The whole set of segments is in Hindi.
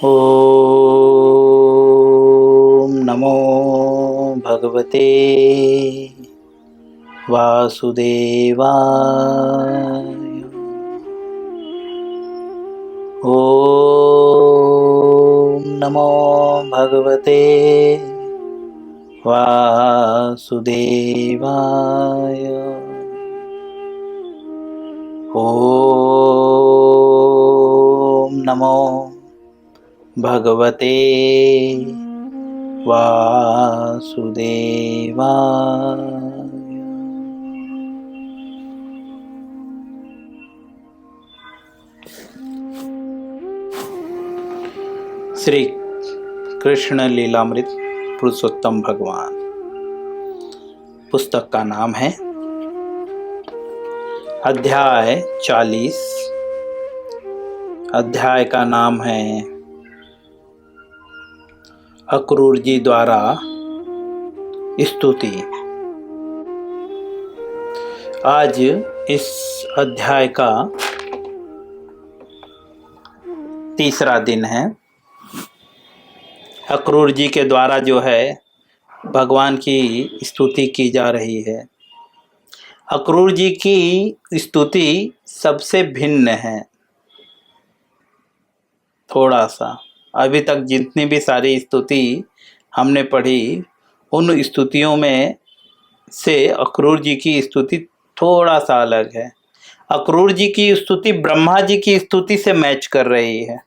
ॐ नमो भगवते वासुदेवाय। ॐ नमो भगवते वासुदेवाय। ॐ नमो भगवते वासुदेवाय। श्री कृष्ण लीलामृत पुरुषोत्तम भगवान। पुस्तक का नाम है अध्याय 40। अध्याय का नाम है अक्रूर जी द्वारा स्तुति। आज इस अध्याय का तीसरा दिन है। अक्रूर जी के द्वारा जो है भगवान की स्तुति की जा रही है। अक्रूर जी की स्तुति सबसे भिन्न है। थोड़ा सा अभी तक जितनी भी सारी स्तुति हमने पढ़ी उन स्तुतियों में से अक्रूर जी की स्तुति थोड़ा सा अलग है। अक्रूर जी की स्तुति ब्रह्मा जी की स्तुति से मैच कर रही है।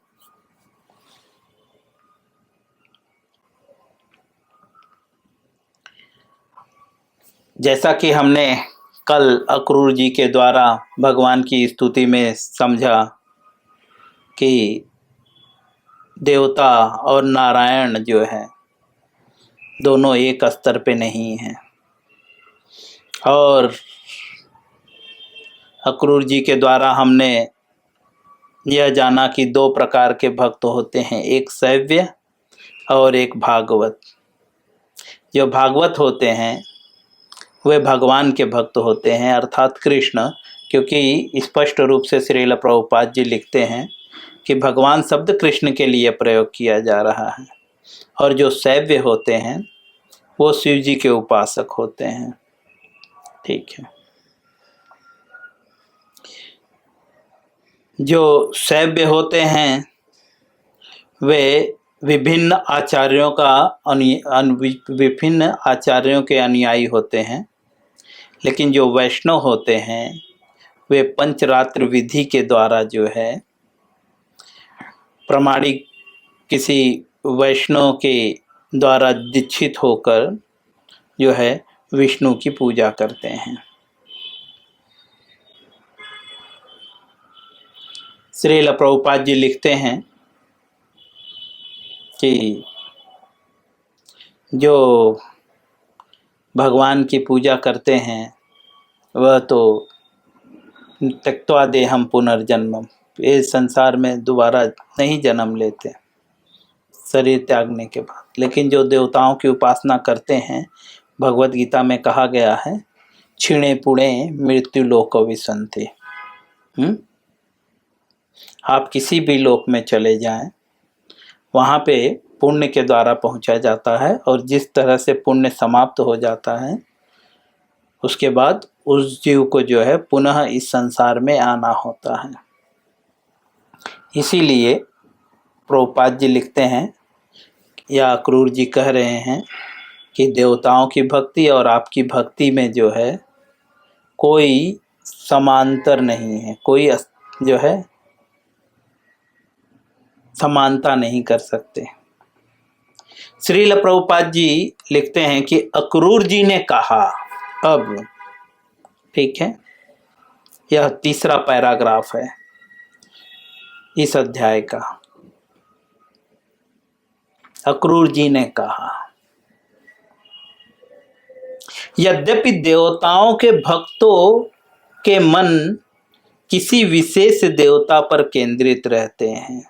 जैसा कि हमने कल अक्रूर जी के द्वारा भगवान की स्तुति में समझा कि देवता और नारायण जो है दोनों एक स्तर पे नहीं हैं। और अक्रूर जी के द्वारा हमने यह जाना कि दो प्रकार के भक्त होते हैं, एक शैव्य और एक भागवत। जो भागवत होते हैं वे भगवान के भक्त होते हैं, अर्थात कृष्ण, क्योंकि स्पष्ट रूप से श्रील प्रभुपाद जी लिखते हैं कि भगवान शब्द कृष्ण के लिए प्रयोग किया जा रहा है। और जो शैव्य होते हैं वो शिव जी के उपासक होते हैं। ठीक है। जो शैव्य होते हैं वे विभिन्न आचार्यों के अनुयायी होते हैं, लेकिन जो वैष्णव होते हैं वे पंचरात्र विधि के द्वारा जो है प्रामाणिक किसी वैष्णव के द्वारा दीक्षित होकर जो है विष्णु की पूजा करते हैं। श्रील प्रभुपाद जी लिखते हैं कि जो भगवान की पूजा करते हैं वह तो त्यक्त्वा देहम पुनर्जन्मम, इस संसार में दोबारा नहीं जन्म लेते शरीर त्यागने के बाद। लेकिन जो देवताओं की उपासना करते हैं, भगवत गीता में कहा गया है क्षीणे पुणे मृत्यु लोक विसंति। आप किसी भी लोक में चले जाएं, वहाँ पे पुण्य के द्वारा पहुँचा जाता है, और जिस तरह से पुण्य समाप्त हो जाता है उसके बाद उस जीव को जो है पुनः इस संसार में आना होता है। इसीलिए प्रभुपाद जी लिखते हैं या अक्रूर जी कह रहे हैं कि देवताओं की भक्ति और आपकी भक्ति में जो है कोई समांतर नहीं है, कोई जो है समानता नहीं कर सकते। श्रील प्रभुपाद जी लिखते हैं कि अक्रूर जी ने कहा। अब ठीक है, यह तीसरा पैराग्राफ है इस अध्याय का। अक्रूर जी ने कहा, यद्यपि देवताओं के भक्तों के मन किसी विशेष देवता पर केंद्रित रहते हैं।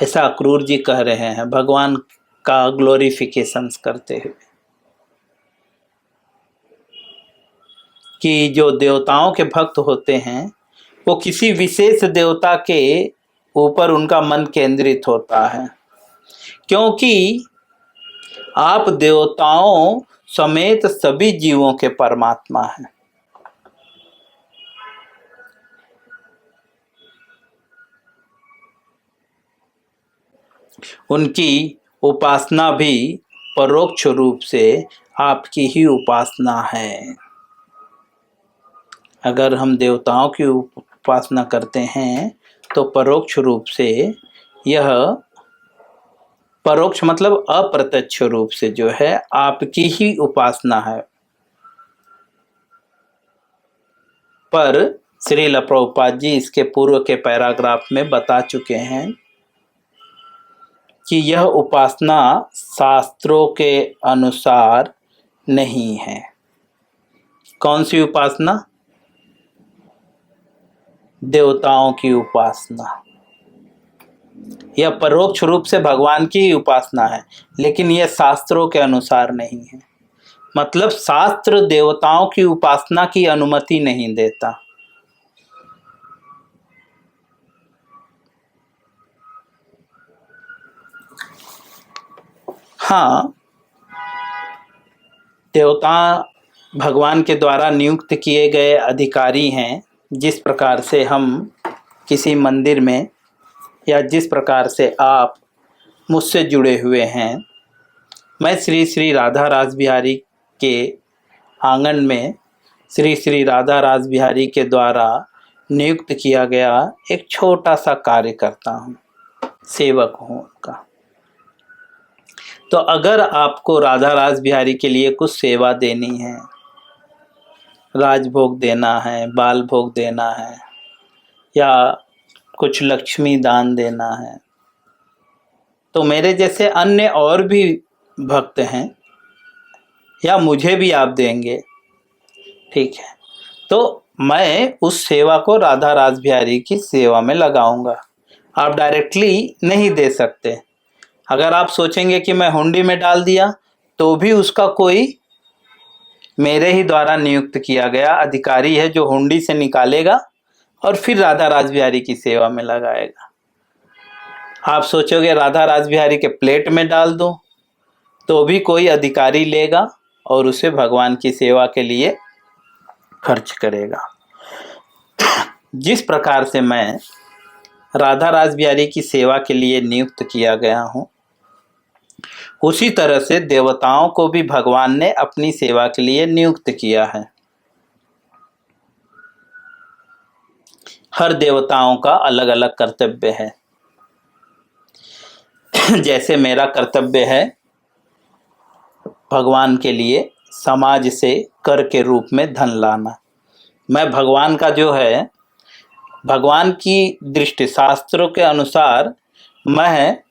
ऐसा अक्रूर जी कह रहे हैं भगवान का ग्लोरिफिकेशन करते हुए कि जो देवताओं के भक्त होते हैं वो किसी विशेष देवता के ऊपर उनका मन केंद्रित होता है, क्योंकि आप देवताओं समेत सभी जीवों के परमात्मा हैं। उनकी उपासना भी परोक्ष रूप से आपकी ही उपासना है। अगर हम देवताओं की उपासना करते हैं तो परोक्ष रूप से, यह परोक्ष मतलब अप्रत्यक्ष रूप से जो है आपकी ही उपासना है। पर श्रील प्रभुपाद जी इसके पूर्व के पैराग्राफ में बता चुके हैं कि यह उपासना शास्त्रों के अनुसार नहीं है। कौन सी उपासना? देवताओं की उपासना। यह परोक्ष रूप से भगवान की ही उपासना है, लेकिन यह शास्त्रों के अनुसार नहीं है। मतलब शास्त्र देवताओं की उपासना की अनुमति नहीं देता। हाँ, देवता भगवान के द्वारा नियुक्त किए गए अधिकारी हैं। जिस प्रकार से हम किसी मंदिर में, या जिस प्रकार से आप मुझसे जुड़े हुए हैं, मैं श्री श्री राधा रास बिहारी के आंगन में श्री श्री राधा रास बिहारी के द्वारा नियुक्त किया गया एक छोटा सा कार्य करता हूँ, सेवक हूँ उनका। तो अगर आपको राधा रास बिहारी के लिए कुछ सेवा देनी है, राजभोग देना है, बाल भोग देना है, या कुछ लक्ष्मी दान देना है, तो मेरे जैसे अन्य और भी भक्त हैं, या मुझे भी आप देंगे, ठीक है, तो मैं उस सेवा को राधा रास बिहारी की सेवा में लगाऊंगा। आप डायरेक्टली नहीं दे सकते। अगर आप सोचेंगे कि मैं हुंडी में डाल दिया, तो भी उसका कोई मेरे ही द्वारा नियुक्त किया गया अधिकारी है जो हुंडी से निकालेगा और फिर राधा रास बिहारी की सेवा में लगाएगा। आप सोचोगे राधा रास बिहारी के प्लेट में डाल दो, तो भी कोई अधिकारी लेगा और उसे भगवान की सेवा के लिए खर्च करेगा। जिस प्रकार से मैं राधा रास बिहारी की सेवा के लिए नियुक्त किया गया हूँ, उसी तरह से देवताओं को भी भगवान ने अपनी सेवा के लिए नियुक्त किया है। हर देवताओं का अलग अलग कर्तव्य है। जैसे मेरा कर्तव्य है भगवान के लिए समाज से कर के रूप में धन लाना। मैं भगवान का जो है, भगवान की दृष्टि शास्त्रों के अनुसार मैं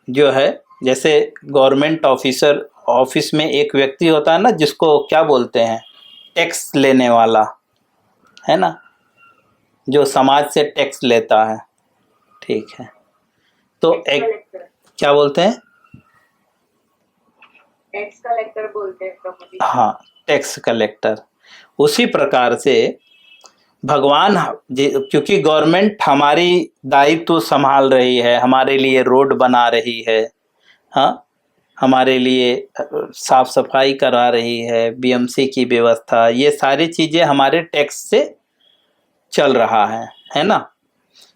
जो है, जैसे गवर्नमेंट ऑफिसर, ऑफिस में एक व्यक्ति होता है ना, जिसको क्या बोलते हैं, टैक्स लेने वाला, है ना, जो समाज से टैक्स लेता है, ठीक है, तो एक क्या बोलते हैं, टैक्स कलेक्टर बोलते हैं। हाँ, टैक्स कलेक्टर। उसी प्रकार से भगवान, क्योंकि गवर्नमेंट हमारी दायित्व संभाल रही है, हमारे लिए रोड बना रही है, हाँ, हमारे लिए साफ सफाई करा रही है, बीएमसी की व्यवस्था, ये सारी चीज़ें हमारे टैक्स से चल रहा है ना।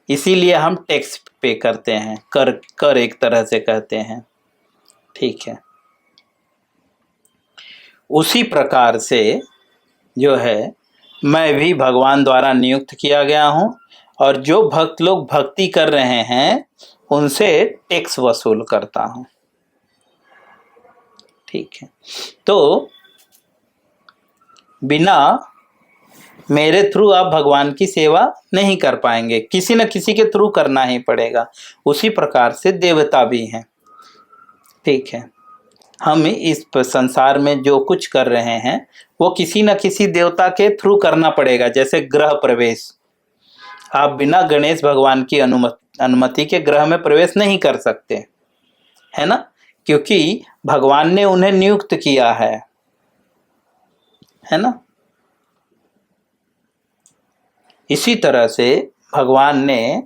इसीलिए हम टैक्स पे करते हैं, कर एक तरह से कहते हैं, ठीक है। उसी प्रकार से जो है मैं भी भगवान द्वारा नियुक्त किया गया हूँ, और जो भक्त लोग भक्ति कर रहे हैं उनसे टैक्स वसूल करता हूँ, ठीक है। तो बिना मेरे थ्रू आप भगवान की सेवा नहीं कर पाएंगे, किसी न किसी के थ्रू करना ही पड़ेगा। उसी प्रकार से देवता भी हैं, ठीक है। हम इस संसार में जो कुछ कर रहे हैं वो किसी न किसी देवता के थ्रू करना पड़ेगा। जैसे गृह प्रवेश, आप बिना गणेश भगवान की अनुमति के ग्रह में प्रवेश नहीं कर सकते, है ना, क्योंकि भगवान ने उन्हें नियुक्त किया है ना। इसी तरह से भगवान ने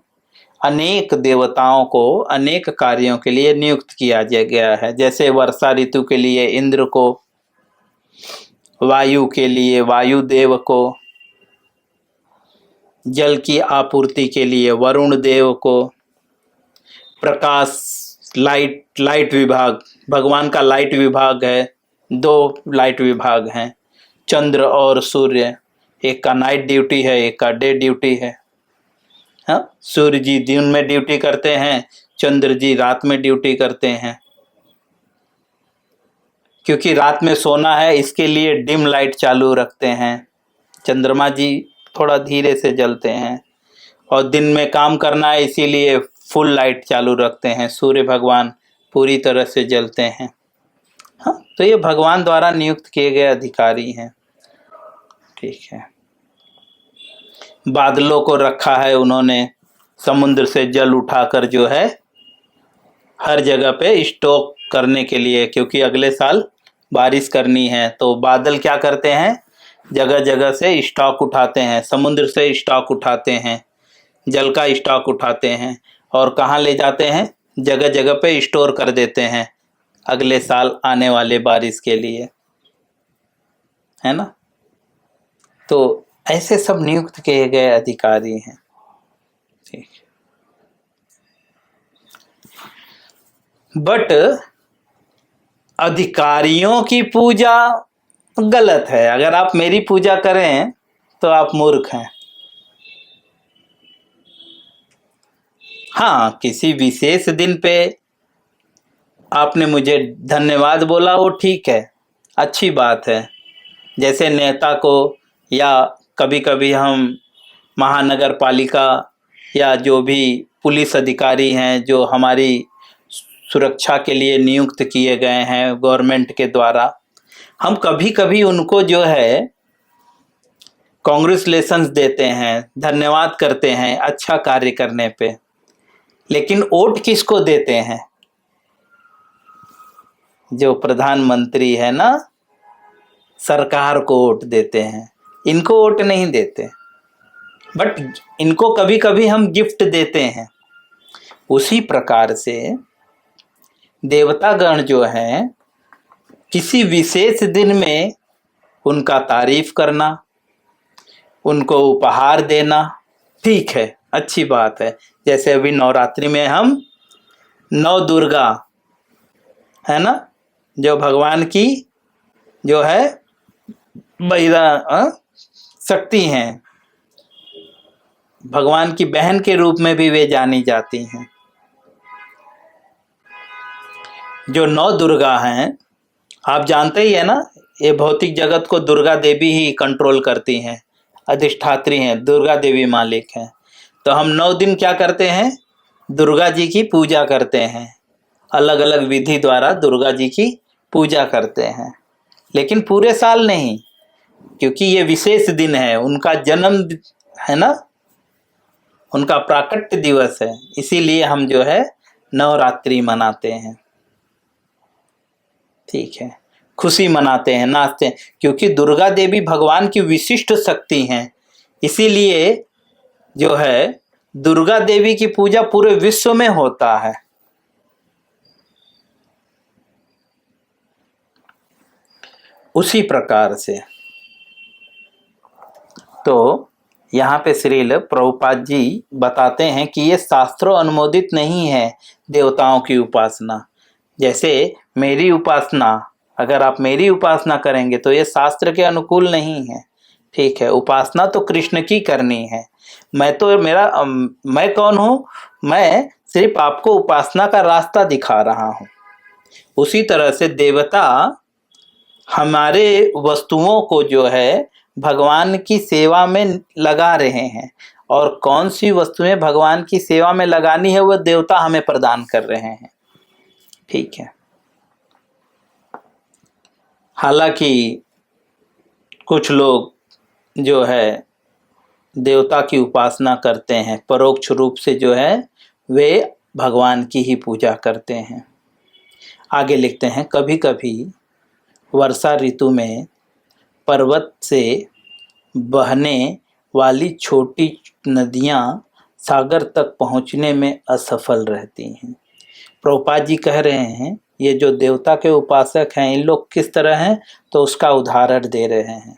अनेक देवताओं को अनेक कार्यों के लिए नियुक्त किया गया है। जैसे वर्षा ऋतु के लिए इंद्र को, वायु के लिए वायुदेव को, जल की आपूर्ति के लिए वरुण देव को, प्रकाश लाइट विभाग, भगवान का लाइट विभाग है, 2 लाइट विभाग हैं, चंद्र और सूर्य, एक का नाइट ड्यूटी है, एक का डे ड्यूटी है। हाँ, सूर्य जी दिन में ड्यूटी करते हैं, चंद्र जी रात में ड्यूटी करते हैं। क्योंकि रात में सोना है इसके लिए डिम लाइट चालू रखते हैं, चंद्रमा जी थोड़ा धीरे से जलते हैं, और दिन में काम करना है इसीलिए फुल लाइट चालू रखते हैं, सूर्य भगवान पूरी तरह से जलते हैं। हाँ, तो ये भगवान द्वारा नियुक्त किए गए अधिकारी हैं। ठीक है। बादलों को रखा है उन्होंने समुद्र से जल उठाकर जो है हर जगह पे स्टॉक करने के लिए, क्योंकि अगले साल बारिश करनी है। तो बादल क्या करते हैं, जगह जगह से स्टॉक उठाते हैं, समुद्र से स्टॉक उठाते हैं, जल का स्टॉक उठाते हैं, और कहाँ ले जाते हैं, जगह जगह पे स्टोर कर देते हैं अगले साल आने वाले बारिश के लिए, है ना। तो ऐसे सब नियुक्त किए गए अधिकारी हैं। ठीक। बट अधिकारियों की पूजा गलत है। अगर आप मेरी पूजा करें तो आप मूर्ख हैं। हाँ, किसी विशेष दिन पे आपने मुझे धन्यवाद बोला, वो ठीक है, अच्छी बात है। जैसे नेता को, या कभी कभी हम महानगर पालिका या जो भी पुलिस अधिकारी हैं जो हमारी सुरक्षा के लिए नियुक्त किए गए हैं गवर्नमेंट के द्वारा, हम कभी कभी उनको जो है कांग्रेचुलेशंस देते हैं, धन्यवाद करते हैं अच्छा कार्य करने पे। लेकिन वोट किसको देते हैं, जो प्रधानमंत्री है ना, सरकार को वोट देते हैं, इनको वोट नहीं देते। बट इनको कभी कभी हम गिफ्ट देते हैं। उसी प्रकार से देवतागण जो हैं, किसी विशेष दिन में उनका तारीफ करना, उनको उपहार देना ठीक है, अच्छी बात है। जैसे अभी नवरात्रि में हम 9 दुर्गा है ना, जो भगवान की जो है शक्ति हैं, भगवान की बहन के रूप में भी वे जानी जाती हैं। जो 9 दुर्गा हैं, आप जानते ही है ना, ये भौतिक जगत को दुर्गा देवी ही कंट्रोल करती हैं, अधिष्ठात्री हैं, दुर्गा देवी मालिक हैं। तो हम 9 दिन क्या करते हैं, दुर्गा जी की पूजा करते हैं, अलग अलग विधि द्वारा दुर्गा जी की पूजा करते हैं। लेकिन पूरे साल नहीं, क्योंकि ये विशेष दिन है, उनका जन्म है ना, उनका प्राकट्य दिवस है, इसीलिए हम जो है नवरात्रि मनाते हैं। ठीक है, खुशी मनाते हैं, नाचते हैं, क्योंकि दुर्गा देवी भगवान की विशिष्ट शक्ति हैं। इसीलिए जो है दुर्गा देवी की पूजा पूरे विश्व में होता है। उसी प्रकार से तो यहाँ पे श्रील प्रभुपाद जी बताते हैं कि ये शास्त्रों अनुमोदित नहीं है देवताओं की उपासना। जैसे मेरी उपासना, अगर आप मेरी उपासना करेंगे तो ये शास्त्र के अनुकूल नहीं है। ठीक है, उपासना तो कृष्ण की करनी है। मैं कौन हूँ, मैं सिर्फ आपको उपासना का रास्ता दिखा रहा हूँ। उसी तरह से देवता हमारे वस्तुओं को जो है भगवान की सेवा में लगा रहे हैं, और कौन सी वस्तुएं भगवान की सेवा में लगानी है वो देवता हमें प्रदान कर रहे हैं। ठीक है, हालांकि कुछ लोग जो है देवता की उपासना करते हैं, परोक्ष रूप से जो है वे भगवान की ही पूजा करते हैं। आगे लिखते हैं, कभी कभी वर्षा ऋतु में पर्वत से बहने वाली छोटी नदियाँ सागर तक पहुंचने में असफल रहती हैं। प्रभुपाद जी कह रहे हैं ये जो देवता के उपासक हैं इन लोग किस तरह हैं, तो उसका उदाहरण दे रहे हैं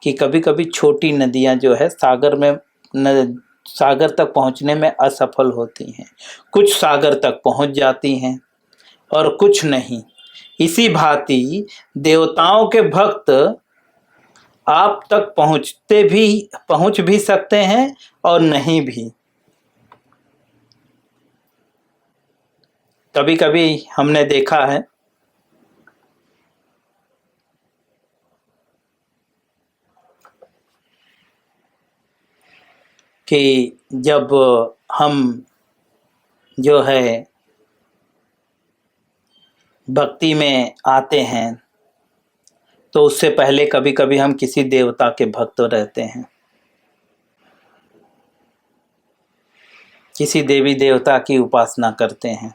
कि कभी कभी छोटी नदियां जो है सागर तक पहुंचने में असफल होती हैं, कुछ सागर तक पहुंच जाती हैं और कुछ नहीं। इसी भांति देवताओं के भक्त आप तक पहुंच भी सकते हैं और नहीं भी। कभी कभी हमने देखा है कि जब हम जो है भक्ति में आते हैं तो उससे पहले कभी कभी हम किसी देवता के भक्त रहते हैं, किसी देवी देवता की उपासना करते हैं,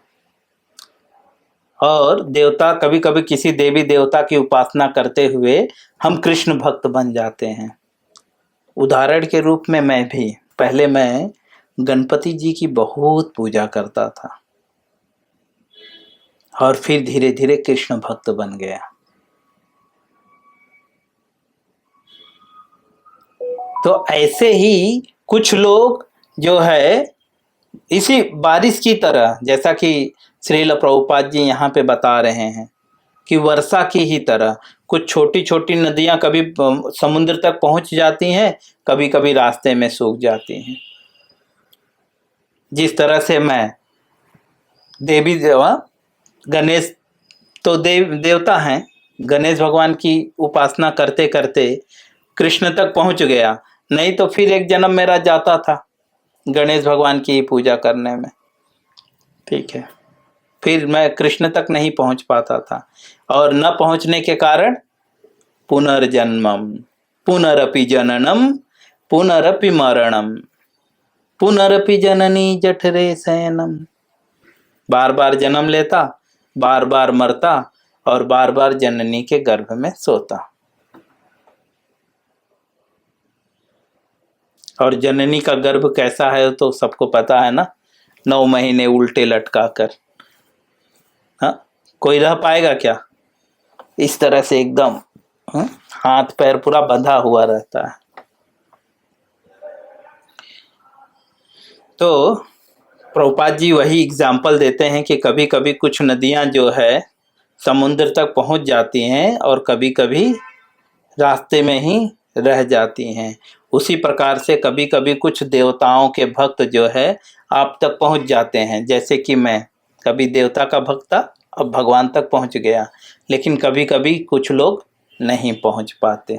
और देवता कभी कभी किसी देवी देवता की उपासना करते हुए हम कृष्ण भक्त बन जाते हैं। उदाहरण के रूप में पहले मैं गणपति जी की बहुत पूजा करता था और फिर धीरे धीरे कृष्ण भक्त बन गया। तो ऐसे ही कुछ लोग जो है इसी बारिश की तरह, जैसा कि श्रील प्रभुपाद जी यहाँ पे बता रहे हैं कि वर्षा की ही तरह कुछ छोटी छोटी नदियां कभी समुद्र तक पहुंच जाती हैं, कभी कभी रास्ते में सूख जाती हैं। जिस तरह से मैं देवी देवा गणेश तो देवता हैं, गणेश भगवान की उपासना करते करते कृष्ण तक पहुंच गया, नहीं तो फिर एक जन्म मेरा जाता था गणेश भगवान की पूजा करने में। ठीक है, फिर मैं कृष्ण तक नहीं पहुंच पाता था और न पहुंचने के कारण पुनर्जन्मम पुनरपि जननम पुनरपि मरणम पुनरपि जननी जठरे शयनम। बार बार जन्म लेता, बार बार मरता और बार बार जननी के गर्भ में सोता। और जननी का गर्भ कैसा है तो सबको पता है ना, 9 महीने उल्टे लटका कर। हाँ, कोई रह पाएगा क्या इस तरह से एकदम हाथ पैर पूरा बंधा हुआ रहता है। तो प्रभुपाद जी वही एग्जाम्पल देते हैं कि कभी कभी कुछ नदियां जो है समुद्र तक पहुंच जाती हैं और कभी कभी रास्ते में ही रह जाती हैं। उसी प्रकार से कभी कभी कुछ देवताओं के भक्त जो है आप तक पहुंच जाते हैं, जैसे कि मैं कभी देवता का भक्त था, अब भगवान तक पहुंच गया, लेकिन कभी कभी कुछ लोग नहीं पहुंच पाते।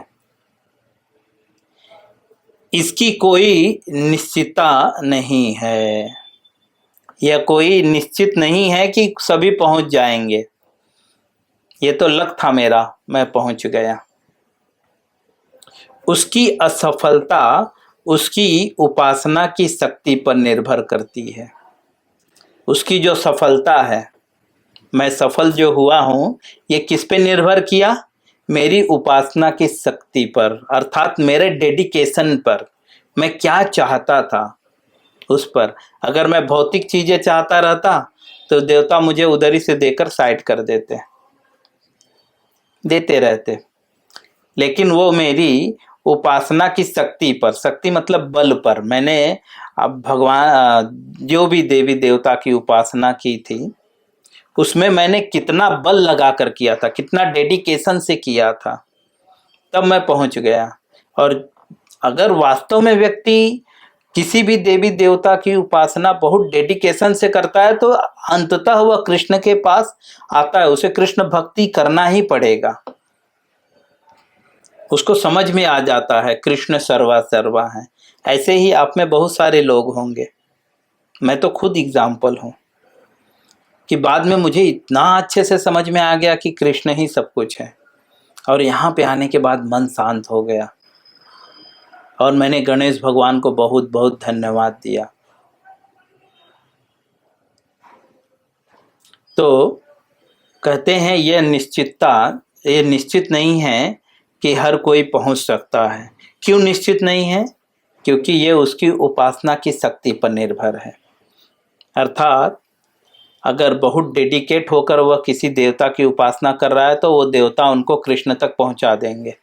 इसकी कोई निश्चितता नहीं है, यह कोई निश्चित नहीं है कि सभी पहुंच जाएंगे। ये तो लक था मेरा, मैं पहुंच गया। उसकी असफलता उसकी उपासना की शक्ति पर निर्भर करती है। उसकी जो सफलता है, मैं सफल जो हुआ हूँ, ये किस पे निर्भर किया? मेरी उपासना की शक्ति पर, अर्थात मेरे डेडिकेशन पर। मैं क्या चाहता था उस पर। अगर मैं भौतिक चीजें चाहता रहता तो देवता मुझे उधर से देकर साइड कर देते रहते, लेकिन वो मेरी उपासना की शक्ति पर, शक्ति मतलब बल पर, मैंने अब भगवान जो भी देवी देवता की उपासना की थी उसमें मैंने कितना बल लगा कर किया था, कितना डेडिकेशन से किया था, तब मैं पहुंच गया। और अगर वास्तव में व्यक्ति किसी भी देवी देवता की उपासना बहुत डेडिकेशन से करता है तो अंततः वह कृष्ण के पास आता है। उसे कृष्ण भक्ति करना ही पड़ेगा। उसको समझ में आ जाता है कृष्ण सर्वा सर्वा है। ऐसे ही आप में बहुत सारे लोग होंगे, मैं तो खुद एग्जाम्पल हूँ कि बाद में मुझे इतना अच्छे से समझ में आ गया कि कृष्ण ही सब कुछ है, और यहाँ पे आने के बाद मन शांत हो गया और मैंने गणेश भगवान को बहुत बहुत धन्यवाद दिया। तो कहते हैं यह निश्चित नहीं है कि हर कोई पहुंच सकता है। क्यों निश्चित नहीं है? क्योंकि ये उसकी उपासना की शक्ति पर निर्भर है। अर्थात अगर बहुत डेडिकेट होकर वह किसी देवता की उपासना कर रहा है तो वो देवता उनको कृष्ण तक पहुंचा देंगे,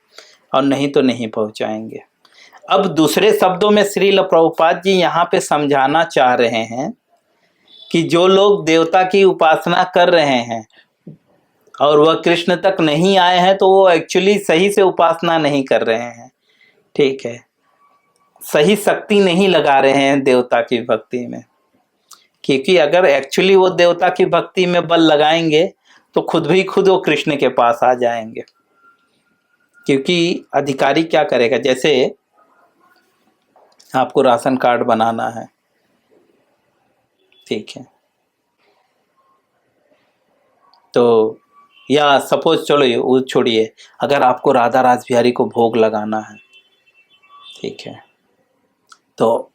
और नहीं तो नहीं पहुंचाएंगे। अब दूसरे शब्दों में श्रील प्रभुपाद जी यहाँ पे समझाना चाह रहे हैं कि जो लोग देवता की उपासना कर रहे हैं और वह कृष्ण तक नहीं आए हैं तो वो एक्चुअली सही से उपासना नहीं कर रहे हैं, ठीक है, सही शक्ति नहीं लगा रहे हैं देवता की भक्ति में। क्योंकि अगर एक्चुअली वो देवता की भक्ति में बल लगाएंगे तो खुद वो कृष्ण के पास आ जाएंगे। क्योंकि अधिकारी क्या करेगा, जैसे आपको राशन कार्ड बनाना है, ठीक है, तो या सपोज चलो ये वो छोड़िए, अगर आपको राधा रासबिहारी को भोग लगाना है, ठीक है, तो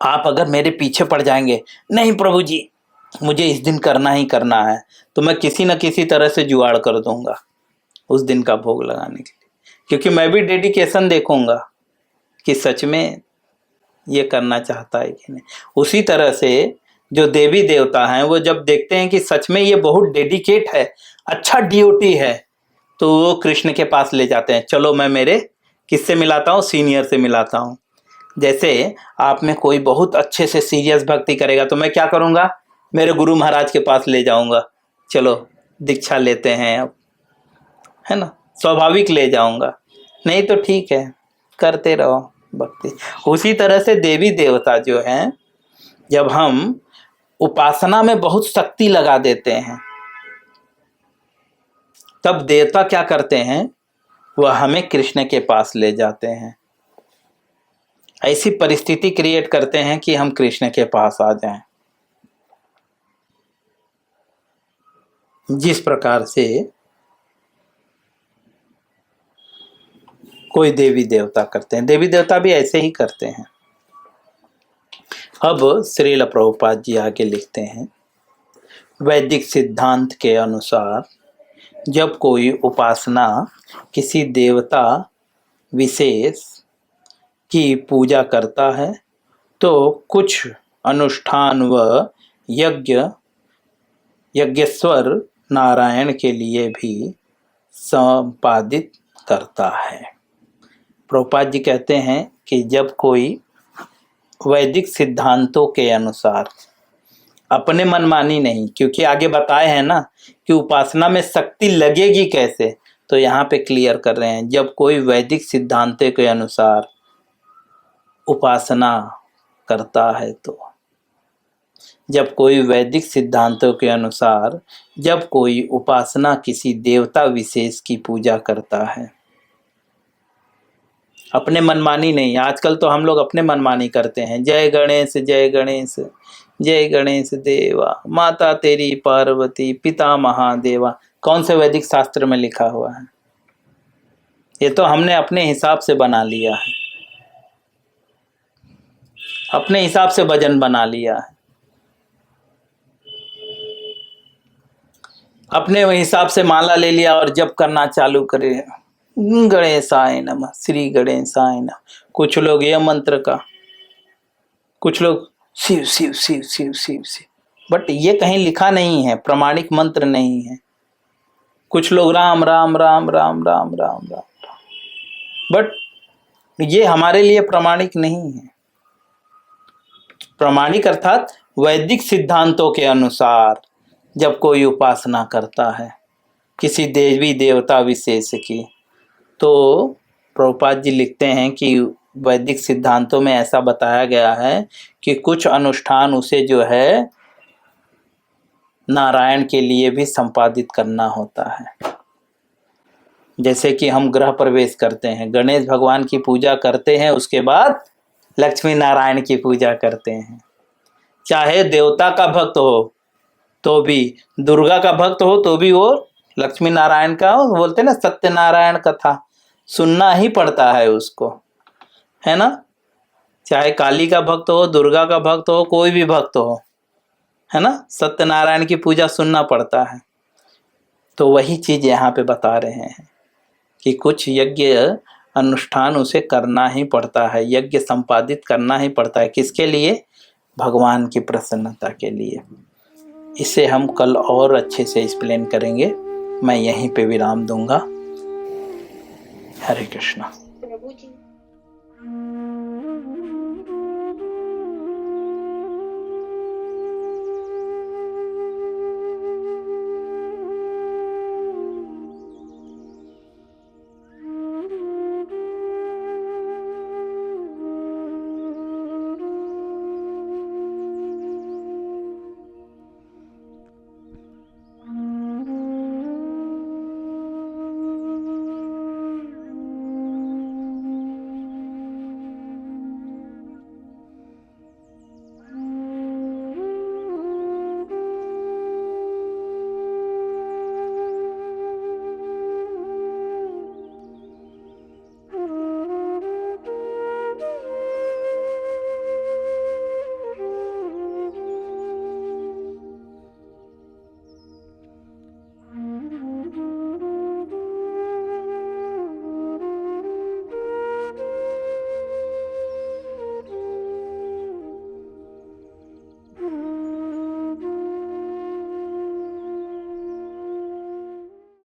आप अगर मेरे पीछे पड़ जाएंगे, नहीं प्रभु जी मुझे इस दिन करना ही करना है, तो मैं किसी न किसी तरह से जुगाड़ कर दूंगा उस दिन का भोग लगाने के लिए, क्योंकि मैं भी डेडिकेशन देखूंगा कि सच में ये करना चाहता है कि नहीं। उसी तरह से जो देवी देवता हैं वो जब देखते हैं कि सच में ये बहुत डेडिकेट है, अच्छा ड्यूटी है, तो वो कृष्ण के पास ले जाते हैं, चलो मैं मेरे किससे मिलाता हूँ, सीनियर से मिलाता हूँ। जैसे आप में कोई बहुत अच्छे से सीरियस भक्ति करेगा तो मैं क्या करूँगा, मेरे गुरु महाराज के पास ले जाऊँगा, चलो दीक्षा लेते हैं अब, है ना, स्वाभाविक ले जाऊँगा, नहीं तो ठीक है करते रहो भक्ति। उसी तरह से देवी देवता जो हैं, जब हम उपासना में बहुत शक्ति लगा देते हैं तब देवता क्या करते हैं, वह हमें कृष्ण के पास ले जाते हैं, ऐसी परिस्थिति क्रिएट करते हैं कि हम कृष्ण के पास आ जाएं। जिस प्रकार से कोई देवी देवता करते हैं, देवी देवता भी ऐसे ही करते हैं। अब श्रील प्रभुपाद जी आगे लिखते हैं, वैदिक सिद्धांत के अनुसार जब कोई उपासना किसी देवता विशेष की पूजा करता है तो कुछ अनुष्ठान व यज्ञेश्वर नारायण के लिए भी संपादित करता है। प्रभुपाद जी कहते हैं कि जब कोई वैदिक सिद्धांतों के अनुसार, अपने मनमानी नहीं, क्योंकि आगे बताए हैं ना कि उपासना में शक्ति लगेगी कैसे, तो यहाँ पे क्लियर कर रहे हैं, जब कोई वैदिक सिद्धांतों के अनुसार उपासना करता है तो, जब कोई वैदिक सिद्धांतों के अनुसार जब कोई उपासना किसी देवता विशेष की पूजा करता है, अपने मनमानी नहीं। आजकल तो हम लोग अपने मनमानी करते हैं, जय गणेश जय गणेश जय गणेश देवा, माता तेरी पार्वती पिता महादेवा, कौन से वैदिक शास्त्र में लिखा हुआ है? ये तो हमने अपने हिसाब से बना लिया है, अपने हिसाब से भजन बना लिया है, अपने हिसाब से माला ले लिया और जप करना चालू करे, गणेशाय नमः, श्री गणेशाय नमः। कुछ लोग ये मंत्र का, कुछ लोग शिव शिव शिव शिव शिव शिव, बट ये कहीं लिखा नहीं है, प्रमाणिक मंत्र नहीं है। कुछ लोग राम राम राम राम राम राम राम, बट ये हमारे लिए प्रमाणिक नहीं है। प्रमाणिक अर्थात वैदिक सिद्धांतों के अनुसार जब कोई उपासना करता है किसी देवी देवता विशेष की, तो प्रभुपाद जी लिखते हैं कि वैदिक सिद्धांतों में ऐसा बताया गया है कि कुछ अनुष्ठान उसे जो है नारायण के लिए भी संपादित करना होता है। जैसे कि हम गृह प्रवेश करते हैं, गणेश भगवान की पूजा करते हैं, उसके बाद लक्ष्मी नारायण की पूजा करते हैं। चाहे देवता का भक्त हो तो भी, दुर्गा का भक्त हो तो भी वो लक्ष्मी नारायण का, बोलते ना सत्यनारायण कथा, सुनना ही पड़ता है उसको, है ना। चाहे काली का भक्त हो, दुर्गा का भक्त हो, कोई भी भक्त हो, है ना, सत्यनारायण की पूजा सुनना पड़ता है। तो वही चीज यहाँ पे बता रहे हैं कि कुछ यज्ञ अनुष्ठान उसे करना ही पड़ता है, यज्ञ संपादित करना ही पड़ता है। किसके लिए? भगवान की प्रसन्नता के लिए। इसे हम कल और अच्छे से एक्सप्लेन करेंगे। मैं यहीं पे विराम दूंगा। हरे कृष्णा।